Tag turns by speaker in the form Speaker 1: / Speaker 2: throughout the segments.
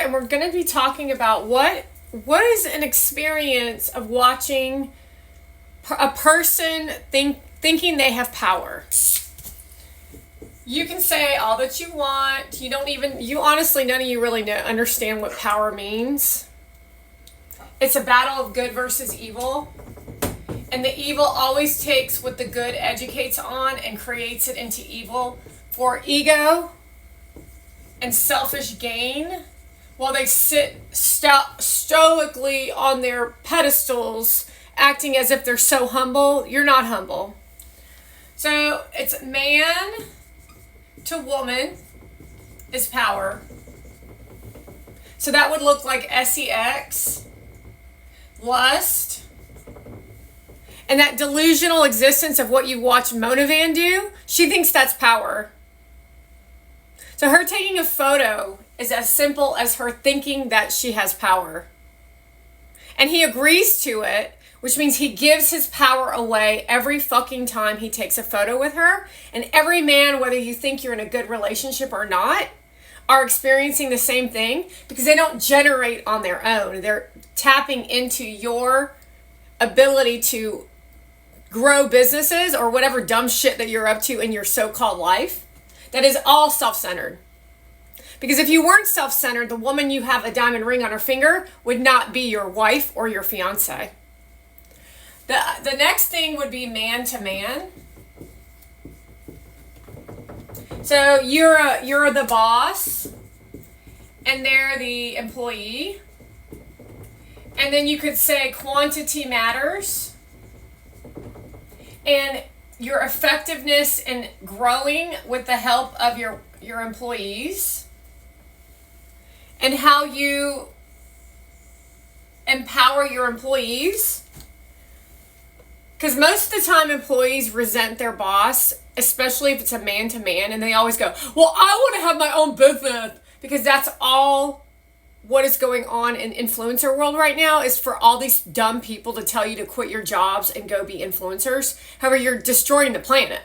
Speaker 1: and we're going to be talking about what is an experience of watching a person thinking they have power. You can say all that you want. You honestly, none of you really understand what power means. It's a battle of good versus evil. And the evil always takes what the good educates on and creates it into evil for ego and selfish gain, while they sit stoically on their pedestals, acting as if they're so humble. You're not humble. So it's man to woman is power. So that would look like sex, lust, and that delusional existence of what you watch Mona Van do. She thinks that's power. So her taking a photo is as simple as her thinking that she has power. And he agrees to it, which means he gives his power away every fucking time he takes a photo with her. And every man, whether you think you're in a good relationship or not, are experiencing the same thing because they don't generate on their own. They're tapping into your ability to grow businesses or whatever dumb shit that you're up to in your so-called life. That is all self-centered. Because if you weren't self-centered, the woman you have a diamond ring on her finger would not be your wife or your fiance. The next thing would be man to man. So you're the boss and they're the employee. And then you could say quantity matters. And your effectiveness in growing with the help of your employees, and how you empower your employees. Because most of the time employees resent their boss, especially if it's a man-to-man, and they always go, well, I want to have my own business, because that's all what is going on in influencer world right now, is for all these dumb people to tell you to quit your jobs and go be influencers. However, you're destroying the planet.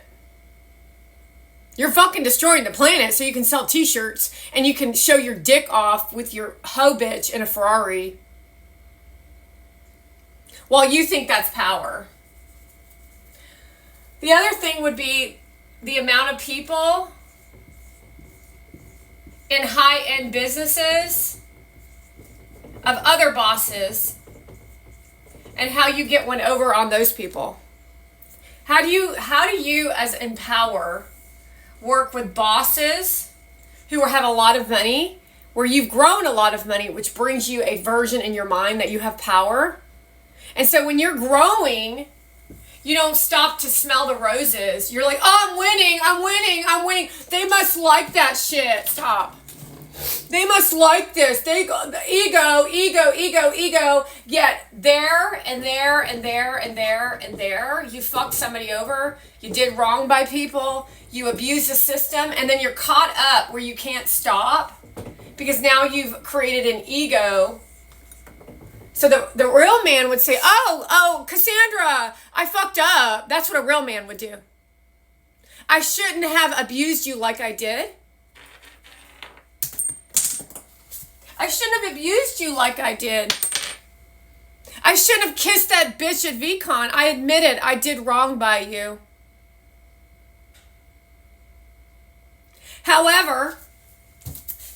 Speaker 1: You're fucking destroying the planet so you can sell t-shirts and you can show your dick off with your hoe bitch in a Ferrari while you think that's power. The other thing would be the amount of people in high-end businesses of other bosses and how you get one over on those people. How do you as Empower work with bosses who have a lot of money, where you've grown a lot of money, which brings you a version in your mind that you have power? And so when you're growing, you don't stop to smell the roses. You're like, oh, I'm winning. They must like that shit. Stop. They must like this. They go, ego. Yet there, you fucked somebody over. You did wrong by people. You abuse the system. And then you're caught up where you can't stop because now you've created an ego. So the real man would say, oh, Cassandra, I fucked up. That's what a real man would do. I shouldn't have abused you like I did. I shouldn't have abused you like I did. I shouldn't have kissed that bitch at VCon. I admit it. I did wrong by you. However,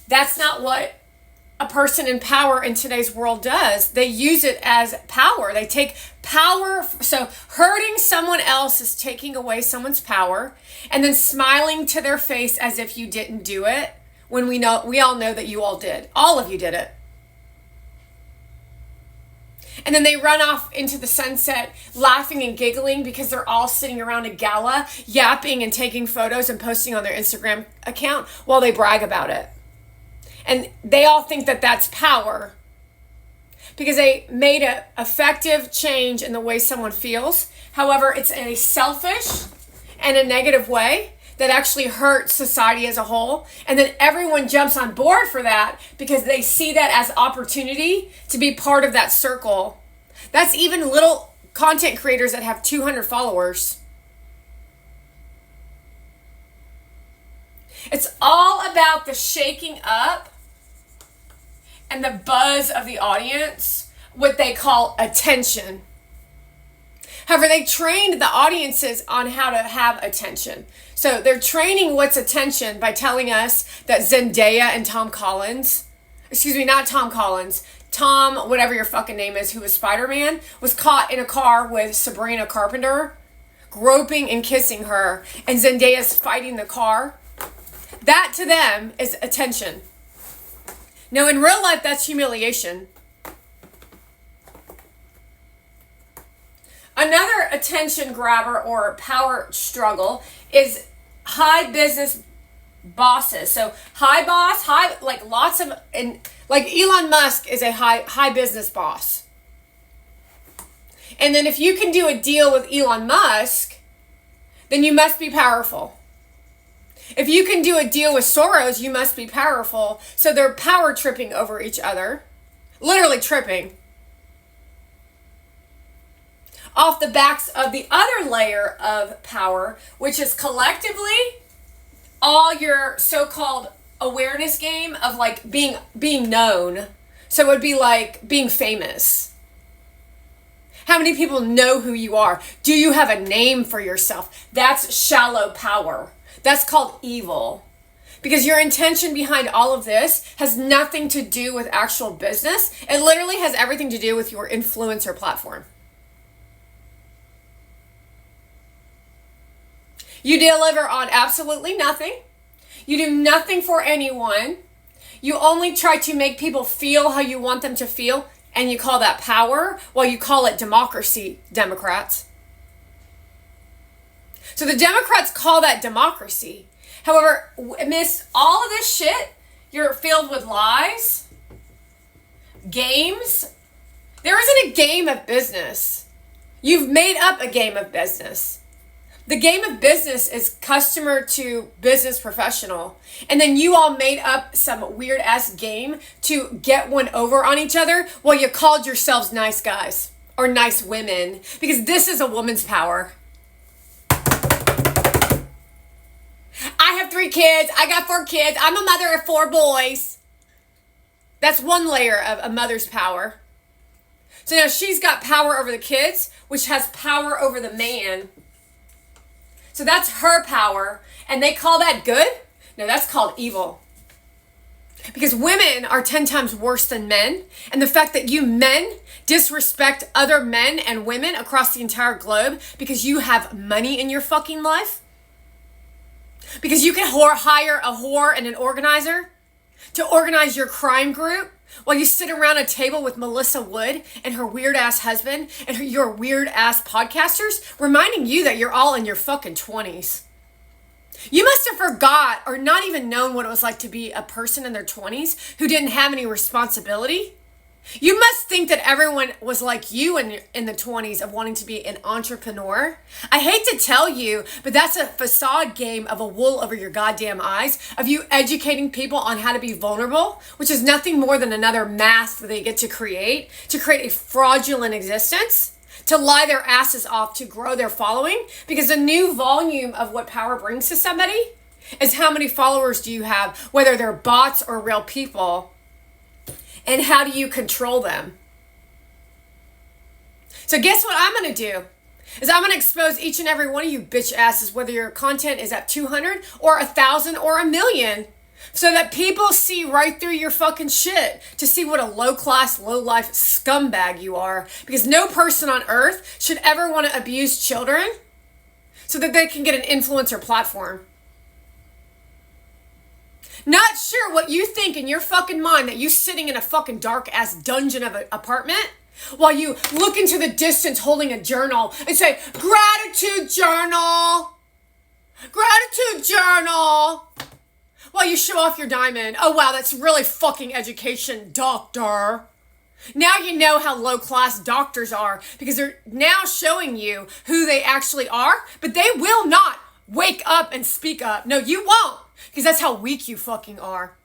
Speaker 1: that's not what a person in power in today's world does. They use it as power. They take power. So hurting someone else is taking away someone's power and then smiling to their face as if you didn't do it, when we all know that you all did. All of you did it. And then they run off into the sunset laughing and giggling because they're all sitting around a gala, yapping and taking photos and posting on their Instagram account while they brag about it. And they all think that that's power because they made an effective change in the way someone feels. However, it's in a selfish and a negative way that actually hurts society as a whole. And then everyone jumps on board for that because they see that as opportunity to be part of that circle. That's even little content creators that have 200 followers. It's all about the shaking up and the buzz of the audience what they call attention. However, they trained the audiences on how to have attention. So they're training what's attention by telling us that Zendaya and Tom, whatever your fucking name is, who was Spider-Man, was caught in a car with Sabrina Carpenter, groping and kissing her, and Zendaya's fighting the car. That to them is attention. Now in real life, that's humiliation. Another attention grabber or power struggle is high business bosses. So like Elon Musk is a high business boss. And then if you can do a deal with Elon Musk, then you must be powerful. If you can do a deal with Soros, you must be powerful. So they're power tripping over each other. Literally tripping. Off the backs of the other layer of power, which is collectively all your so-called awareness game of like being known. So it would be like being famous. How many people know who you are? Do you have a name for yourself? That's shallow power. That's called evil. Because your intention behind all of this has nothing to do with actual business. It literally has everything to do with your influencer platform. You deliver on absolutely nothing. You do nothing for anyone. You only try to make people feel how you want them to feel, and you call that power, while you call it democracy, Democrats. So the Democrats call that democracy. However, amidst all of this shit, you're filled with lies, games. There isn't a game of business. You've made up a game of business. The game of business is customer to business professional. And then you all made up some weird ass game to get one over on each other while you called yourselves nice guys or nice women. Because this is a woman's power. I have 3 kids. I got 4 kids. I'm a mother of 4 boys. That's one layer of a mother's power. So now she's got power over the kids, which has power over the man. So that's her power. And they call that good? No, that's called evil. Because women are 10 times worse than men. And the fact that you men disrespect other men and women across the entire globe because you have money in your fucking life. Because you can hire a whore and an organizer to organize your crime group while you sit around a table with Melissa Wood and her weird ass husband and your weird ass podcasters, reminding you that you're all in your fucking 20s. You must have forgot or not even known what it was like to be a person in their 20s who didn't have any responsibility. You must think that everyone was like you in the 20s of wanting to be an entrepreneur. I hate to tell you, but that's a facade game of a wool over your goddamn eyes, of you educating people on how to be vulnerable, which is nothing more than another mask that they get to create a fraudulent existence, to lie their asses off to grow their following, because the new volume of what power brings to somebody is how many followers do you have, whether they're bots or real people. And how do you control them? So guess what I'm going to do? Is I'm going to expose each and every one of you bitch asses, whether your content is at 200 or 1,000 or 1,000,000, so that people see right through your fucking shit, to see what a low-class, low-life scumbag you are. Because no person on earth should ever want to abuse children so that they can get an influencer platform. Not sure what you think in your fucking mind that you sitting in a fucking dark ass dungeon of an apartment while you look into the distance holding a journal and say, gratitude journal, gratitude journal, while you show off your diamond. Oh wow, that's really fucking education, doctor. Now you know how low class doctors are, because they're now showing you who they actually are, but they will not wake up and speak up. No, you won't. Because that's how weak you fucking are.